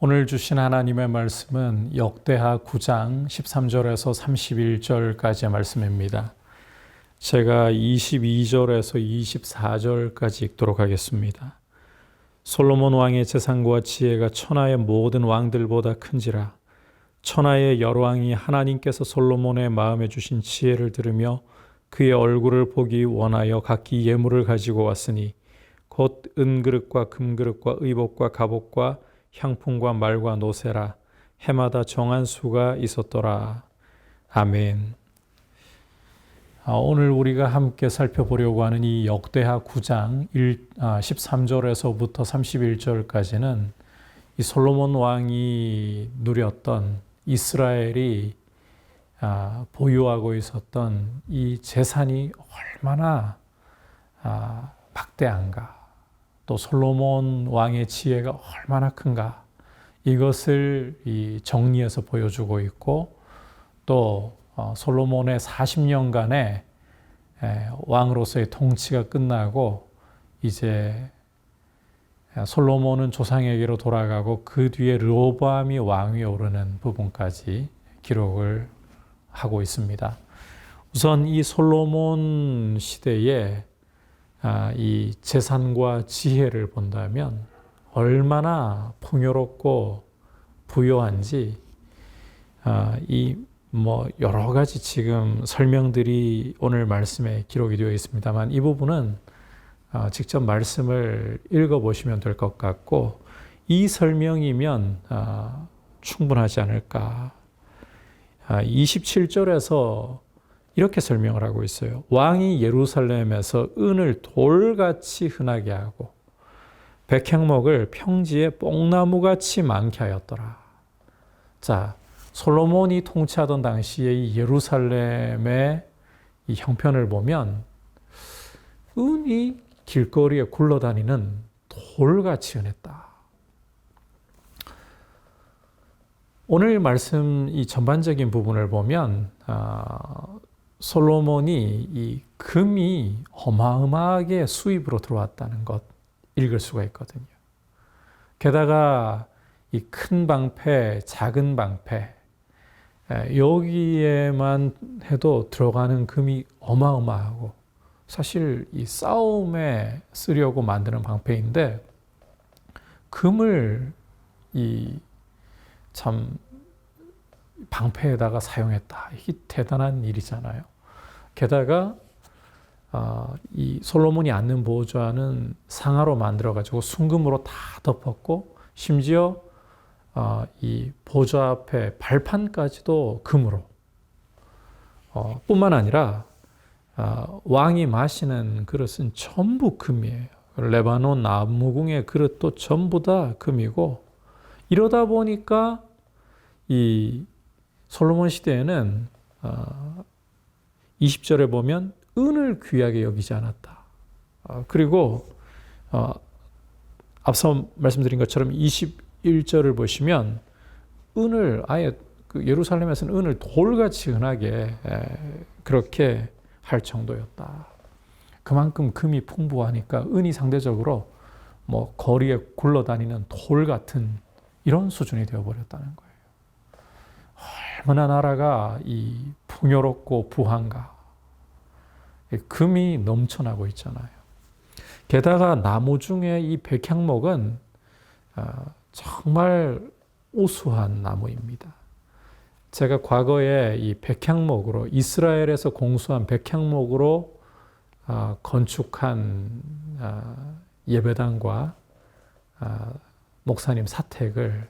오늘 주신 하나님의 말씀은 역대하 9장 13절에서 31절까지의 말씀입니다. 제가 22절에서 24절까지 읽도록 하겠습니다. 솔로몬 왕의 재산과 지혜가 천하의 모든 왕들보다 큰지라. 천하의 여러왕이 하나님께서 솔로몬의 마음에 주신 지혜를 들으며 그의 얼굴을 보기 원하여 각기 예물을 가지고 왔으니 곧 은그릇과 금그릇과 의복과 갑옷과 향품과 말과 노새라. 해마다 정한 수가 있었더라. 아멘. 오늘 우리가 함께 살펴보려고 하는 이 역대하 9장 13절에서부터 31절까지는 이 솔로몬 왕이 누렸던 이스라엘이 보유하고 있었던 이 재산이 얼마나 막대한가, 또 솔로몬 왕의 지혜가 얼마나 큰가, 이것을 정리해서 보여주고 있고, 또 솔로몬의 40년간의 왕으로서의 통치가 끝나고 이제 솔로몬은 조상에게로 돌아가고 그 뒤에 르호보암이 왕위에 오르는 부분까지 기록을 하고 있습니다. 우선 이 솔로몬 시대에 이 재산과 지혜를 본다면 얼마나 풍요롭고 부요한지 여러 가지 지금 설명들이 오늘 말씀에 기록이 되어 있습니다만, 이 부분은 직접 말씀을 읽어보시면 될 것 같고, 이 설명이면 충분하지 않을까. 27절에서 이렇게 설명을 하고 있어요. 왕이 예루살렘에서 은을 돌같이 흔하게 하고 백향목을 평지에 뽕나무같이 많게 하였더라. 자, 솔로몬이 통치하던 당시에 이 예루살렘의 이 형편을 보면 은이 길거리에 굴러다니는 돌같이 흔했다. 오늘 말씀 이 전반적인 부분을 보면 솔로몬이 이 금이 어마어마하게 수입으로 들어왔다는 것 읽을 수가 있거든요. 게다가 이 큰 방패, 작은 방패, 여기에만 해도 들어가는 금이 어마어마하고, 사실 이 싸움에 쓰려고 만드는 방패인데 금을 참 방패에다가 사용했다. 이게 대단한 일이잖아요. 게다가 이 솔로몬이 앉는 보좌는 상아로 만들어가지고 순금으로 다 덮었고, 심지어 이 보좌 앞에 발판까지도 금으로, 뿐만 아니라 왕이 마시는 그릇은 전부 금이에요. 레바논 나무궁의 그릇도 전부 다 금이고, 이러다 보니까 이 솔로몬 시대에는 20절에 보면 은을 귀하게 여기지 않았다. 그리고 앞서 말씀드린 것처럼 21절을 보시면 은을 아예 예루살렘에서는 은을 돌같이 흔하게 그렇게 할 정도였다. 그만큼 금이 풍부하니까 은이 상대적으로 거리에 굴러다니는 돌 같은 이런 수준이 되어버렸다는 거예요. 얼마나 나라가 이 풍요롭고 부한가. 금이 넘쳐나고 있잖아요. 게다가 나무 중에 이 백향목은 정말 우수한 나무입니다. 제가 과거에 이 백향목으로, 이스라엘에서 공수한 백향목으로 건축한 예배당과 목사님 사택을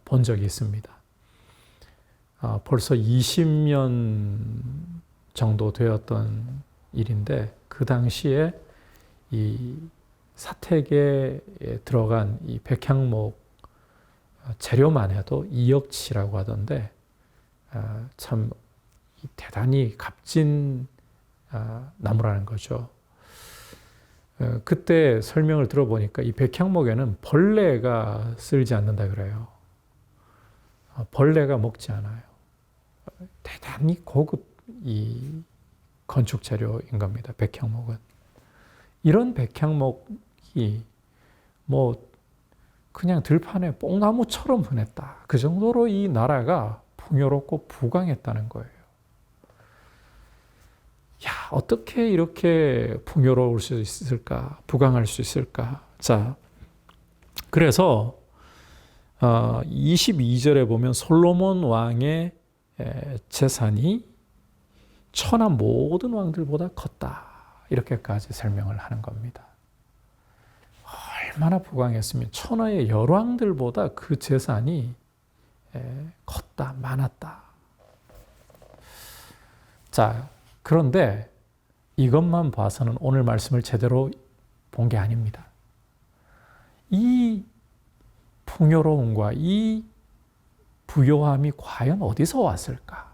본 적이 있습니다. 벌써 20년 정도 되었던 일인데, 그 당시에 이 사택에 들어간 이 백향목 재료만 해도 2억치라고 하던데, 참 대단히 값진 나무라는 거죠. 그때 설명을 들어보니까 이 백향목에는 벌레가 쓸지 않는다 그래요. 벌레가 먹지 않아요. 대단히 고급 이 건축 재료인 겁니다. 백향목은. 이런 백향목이 그냥 들판에 뽕나무처럼 흔했다. 그 정도로 이 나라가 풍요롭고 부강했다는 거예요. 야, 어떻게 이렇게 풍요로울 수 있을까? 부강할 수 있을까? 자, 그래서 22절에 보면 솔로몬 왕의 재산이 천하 모든 왕들보다 컸다. 이렇게까지 설명을 하는 겁니다. 얼마나 부강했으면 천하의 열왕들보다 그 재산이 컸다, 많았다. 자, 그런데 이것만 봐서는 오늘 말씀을 제대로 본 게 아닙니다. 이 풍요로움과 이 부요함이 과연 어디서 왔을까?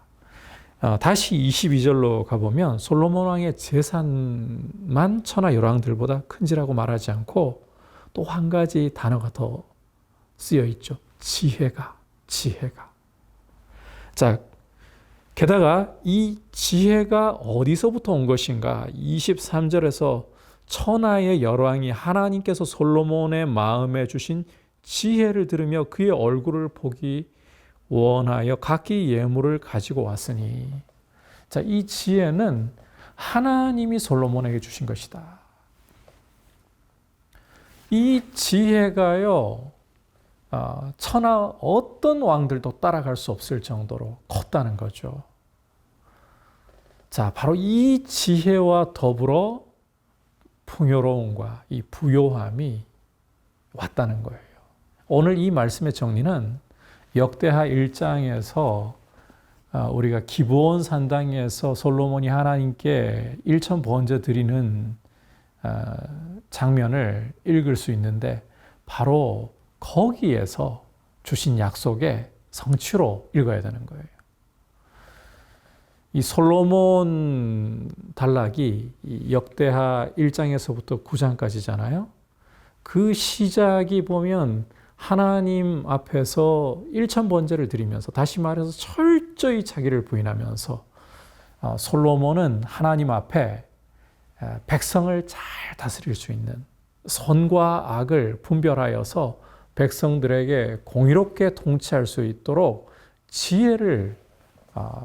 다시 22절로 가보면 솔로몬 왕의 재산만 천하 열왕들보다 큰지라고 말하지 않고 또 한 가지 단어가 더 쓰여 있죠. 지혜가. 자, 게다가 이 지혜가 어디서부터 온 것인가? 23절에서 천하의 열왕이 하나님께서 솔로몬의 마음에 주신 지혜를 들으며 그의 얼굴을 보기 원하여 각기 예물을 가지고 왔으니. 자, 이 지혜는 하나님이 솔로몬에게 주신 것이다. 이 지혜가요, 천하 어떤 왕들도 따라갈 수 없을 정도로 컸다는 거죠. 자, 바로 이 지혜와 더불어 풍요로움과 이 부요함이 왔다는 거예요. 오늘 이 말씀의 정리는 역대하 1장에서 우리가 기브온 산당에서 솔로몬이 하나님께 1천 번제 드리는 장면을 읽을 수 있는데 바로 거기에서 주신 약속의 성취로 읽어야 되는 거예요. 이 솔로몬 단락이 역대하 1장에서부터 9장까지잖아요. 그 시작이 보면 하나님 앞에서 1천 번제를 드리면서, 다시 말해서 철저히 자기를 부인하면서 솔로몬은 하나님 앞에 백성을 잘 다스릴 수 있는, 선과 악을 분별하여서 백성들에게 공의롭게 통치할 수 있도록 지혜를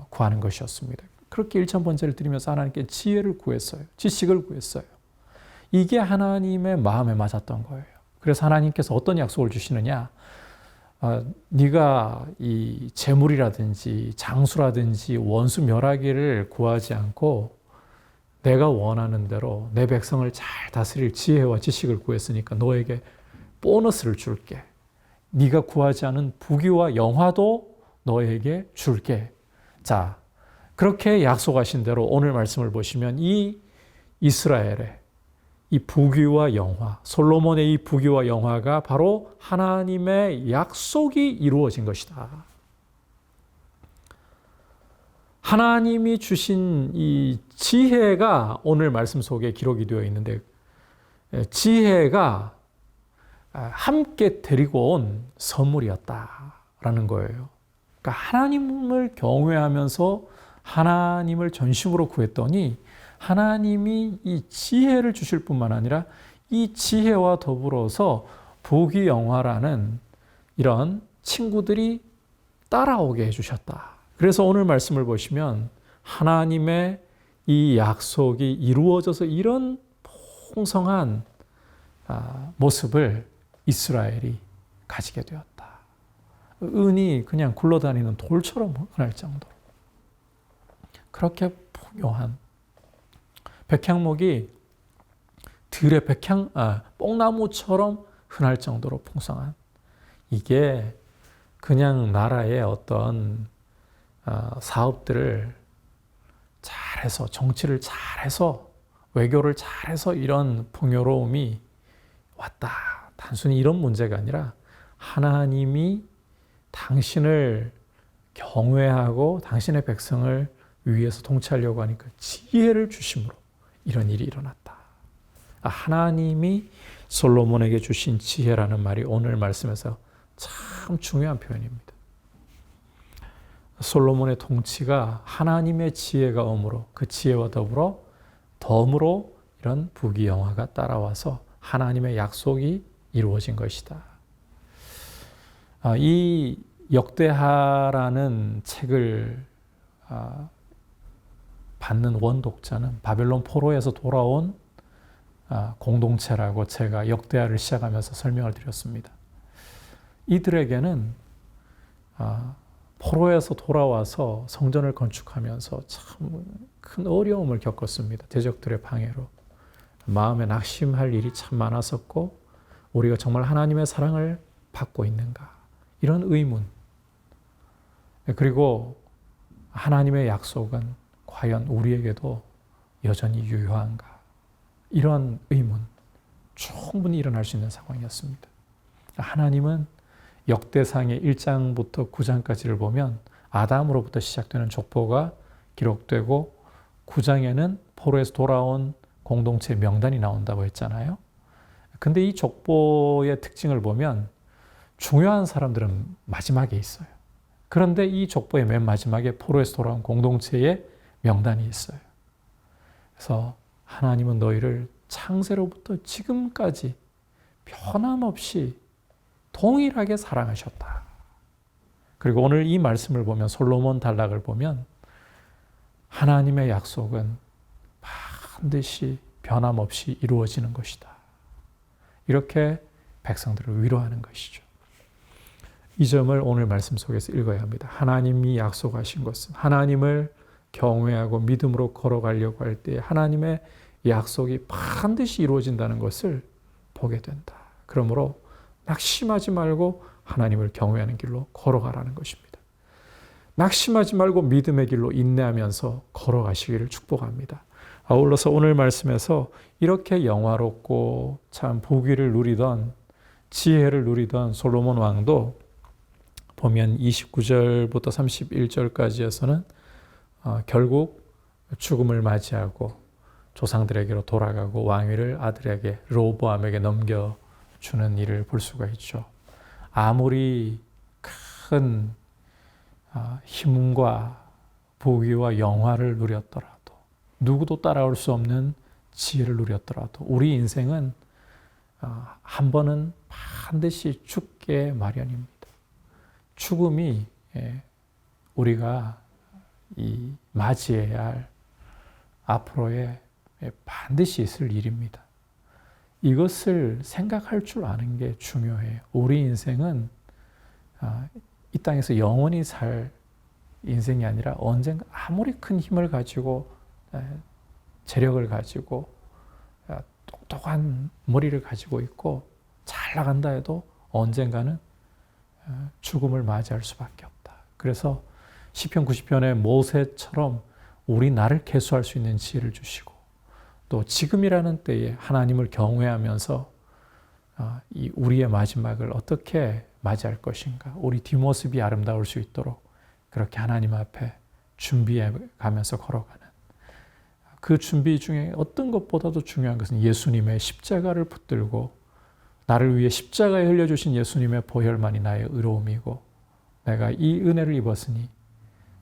구하는 것이었습니다. 그렇게 1천 번제를 드리면서 하나님께 지혜를 구했어요. 지식을 구했어요. 이게 하나님의 마음에 맞았던 거예요. 그래서 하나님께서 어떤 약속을 주시느냐? 네가 이 재물이라든지 장수라든지 원수 멸하기를 구하지 않고 내가 원하는 대로 내 백성을 잘 다스릴 지혜와 지식을 구했으니까 너에게 보너스를 줄게. 네가 구하지 않은 부귀와 영화도 너에게 줄게. 자, 그렇게 약속하신 대로 오늘 말씀을 보시면 이 이스라엘의 이 부귀와 영화, 솔로몬의 이 부귀와 영화가 바로 하나님의 약속이 이루어진 것이다. 하나님이 주신 이 지혜가 오늘 말씀 속에 기록이 되어 있는데, 지혜가 함께 데리고 온 선물이었다라는 거예요. 그러니까 하나님을 경외하면서 하나님을 전심으로 구했더니 하나님이 이 지혜를 주실 뿐만 아니라 이 지혜와 더불어서 부귀영화라는 이런 친구들이 따라오게 해주셨다. 그래서 오늘 말씀을 보시면 하나님의 이 약속이 이루어져서 이런 풍성한 모습을 이스라엘이 가지게 되었다. 은이 그냥 굴러다니는 돌처럼 흔할 정도로 그렇게 풍요한, 백향목이 들의 뽕나무처럼 흔할 정도로 풍성한, 이게 그냥 나라의 어떤 사업들을 잘해서, 정치를 잘해서, 외교를 잘해서 이런 풍요로움이 왔다. 단순히 이런 문제가 아니라 하나님이 당신을 경외하고 당신의 백성을 위해서 통치하려고 하니까 지혜를 주심으로 이런 일이 일어났다. 하나님이 솔로몬에게 주신 지혜라는 말이 오늘 말씀에서 참 중요한 표현입니다. 솔로몬의 통치가 하나님의 지혜가 오므로 그 지혜와 더불어 덤으로 이런 부귀영화가 따라와서 하나님의 약속이 이루어진 것이다. 이 역대하라는 책을 받는 원독자는 바벨론 포로에서 돌아온 공동체라고 제가 역대하를 시작하면서 설명을 드렸습니다. 이들에게는 포로에서 돌아와서 성전을 건축하면서 참 큰 어려움을 겪었습니다. 대적들의 방해로. 마음에 낙심할 일이 참 많았었고, 우리가 정말 하나님의 사랑을 받고 있는가? 이런 의문. 그리고 하나님의 약속은 과연 우리에게도 여전히 유효한가? 이런 의문 충분히 일어날 수 있는 상황이었습니다. 하나님은 역대상의 1장부터 9장까지를 보면 아담으로부터 시작되는 족보가 기록되고 9장에는 포로에서 돌아온 공동체 명단이 나온다고 했잖아요. 근데 이 족보의 특징을 보면 중요한 사람들은 마지막에 있어요. 그런데 이 족보의 맨 마지막에 포로에서 돌아온 공동체의 명단이 있어요. 그래서 하나님은 너희를 창세로부터 지금까지 변함없이 동일하게 사랑하셨다. 그리고 오늘 이 말씀을 보면, 솔로몬 단락을 보면 하나님의 약속은 반드시 변함없이 이루어지는 것이다. 이렇게 백성들을 위로하는 것이죠. 이 점을 오늘 말씀 속에서 읽어야 합니다. 하나님이 약속하신 것은, 하나님을 경외하고 믿음으로 걸어가려고 할 때 하나님의 약속이 반드시 이루어진다는 것을 보게 된다. 그러므로 낙심하지 말고 하나님을 경외하는 길로 걸어가라는 것입니다. 낙심하지 말고 믿음의 길로 인내하면서 걸어가시기를 축복합니다. 아울러서 오늘 말씀에서 이렇게 영화롭고 참 부귀를 누리던, 지혜를 누리던 솔로몬 왕도 보면 29절부터 31절까지에서는 결국 죽음을 맞이하고 조상들에게로 돌아가고 왕위를 아들에게, 르호보암에게 넘겨주는 일을 볼 수가 있죠. 아무리 큰 힘과 부귀와 영화를 누렸더라도, 누구도 따라올 수 없는 지혜를 누렸더라도 우리 인생은 한 번은 반드시 죽게 마련입니다. 죽음이 우리가 이 맞이해야 할 앞으로의 반드시 있을 일입니다. 이것을 생각할 줄 아는 게 중요해요. 우리 인생은 이 땅에서 영원히 살 인생이 아니라 언젠가 아무리 큰 힘을 가지고 재력을 가지고 똑똑한 머리를 가지고 있고 잘 나간다 해도 언젠가는 죽음을 맞이할 수밖에 없다. 그래서 시편 90편의 모세처럼 우리 나를 계수할 수 있는 지혜를 주시고, 또 지금이라는 때에 하나님을 경외하면서 이 우리의 마지막을 어떻게 맞이할 것인가, 우리 뒷모습이 아름다울 수 있도록 그렇게 하나님 앞에 준비해 가면서 걸어가는, 그 준비 중에 어떤 것보다도 중요한 것은 예수님의 십자가를 붙들고 나를 위해 십자가에 흘려주신 예수님의 보혈만이 나의 의로움이고, 내가 이 은혜를 입었으니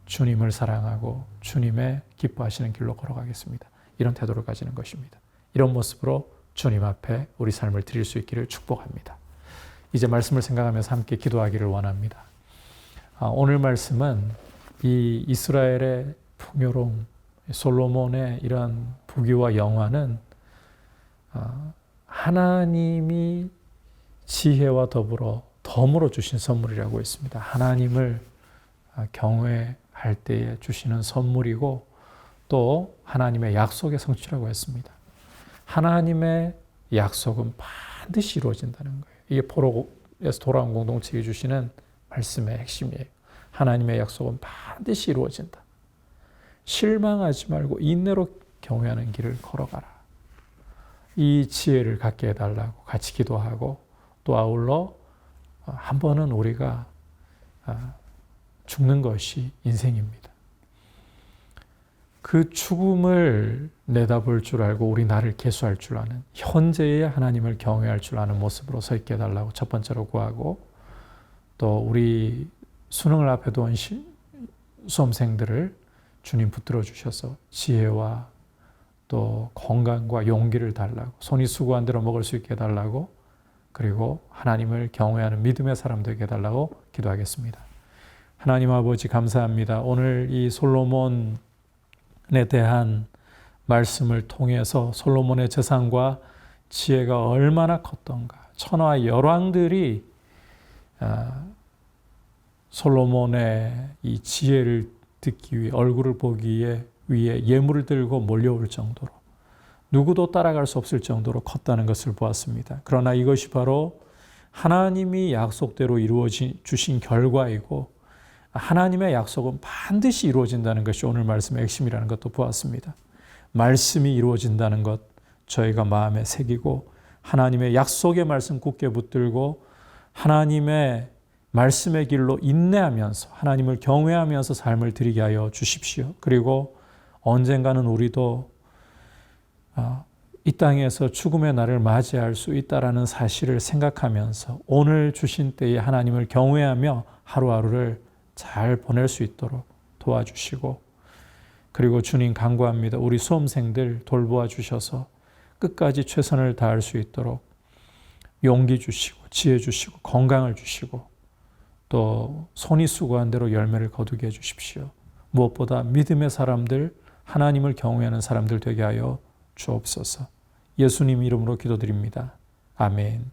주님을 사랑하고 주님의 기뻐하시는 길로 걸어가겠습니다. 이런 태도를 가지는 것입니다. 이런 모습으로 주님 앞에 우리 삶을 드릴 수 있기를 축복합니다. 이제 말씀을 생각하면서 함께 기도하기를 원합니다. 오늘 말씀은 이 이스라엘의 풍요로움, 솔로몬의 이런 부귀와 영화는 하나님이 지혜와 더불어 덤으로 주신 선물이라고 했습니다. 하나님을 경외할 때에 주시는 선물이고, 또 하나님의 약속의 성취라고 했습니다. 하나님의 약속은 반드시 이루어진다는 거예요. 이게 포로에서 돌아온 공동체에 주시는 말씀의 핵심이에요. 하나님의 약속은 반드시 이루어진다. 실망하지 말고 인내로 경외하는 길을 걸어가라. 이 지혜를 갖게 해달라고 같이 기도하고, 또 아울러 한 번은 우리가 죽는 것이 인생입니다. 그 죽음을 내다볼 줄 알고 우리 나를 계수할 줄 아는, 현재의 하나님을 경외할 줄 아는 모습으로 서 있게 해달라고 첫 번째로 구하고, 또 우리 수능을 앞에 둔 수험생들을 주님 붙들어 주셔서 지혜와 또 건강과 용기를 달라고, 손이 수고한 대로 먹을 수 있게 해달라고 그리고 하나님을 경외하는 믿음의 사람 되게 해달라고 기도하겠습니다. 하나님 아버지 감사합니다. 오늘 이 솔로몬에 대한 말씀을 통해서 솔로몬의 재산과 지혜가 얼마나 컸던가. 천하 열왕들이 솔로몬의 이 지혜를 듣기 위해 얼굴을 보기 위해 예물을 들고 몰려올 정도로 누구도 따라갈 수 없을 정도로 컸다는 것을 보았습니다. 그러나 이것이 바로 하나님이 약속대로 주신 결과이고 하나님의 약속은 반드시 이루어진다는 것이 오늘 말씀의 핵심이라는 것도 보았습니다. 말씀이 이루어진다는 것 저희가 마음에 새기고 하나님의 약속의 말씀 굳게 붙들고 하나님의 말씀의 길로 인내하면서 하나님을 경외하면서 삶을 드리게 하여 주십시오. 그리고 언젠가는 우리도 이 땅에서 죽음의 날을 맞이할 수 있다라는 사실을 생각하면서 오늘 주신 때에 하나님을 경외하며 하루하루를 잘 보낼 수 있도록 도와주시고 그리고 주님 간구합니다. 우리 수험생들 돌보아 주셔서 끝까지 최선을 다할 수 있도록 용기 주시고 지혜 주시고 건강을 주시고 또 손이 수고한 대로 열매를 거두게 해주십시오. 무엇보다 믿음의 사람들, 하나님을 경외하는 사람들 되게 하여 주옵소서. 예수님 이름으로 기도드립니다. 아멘.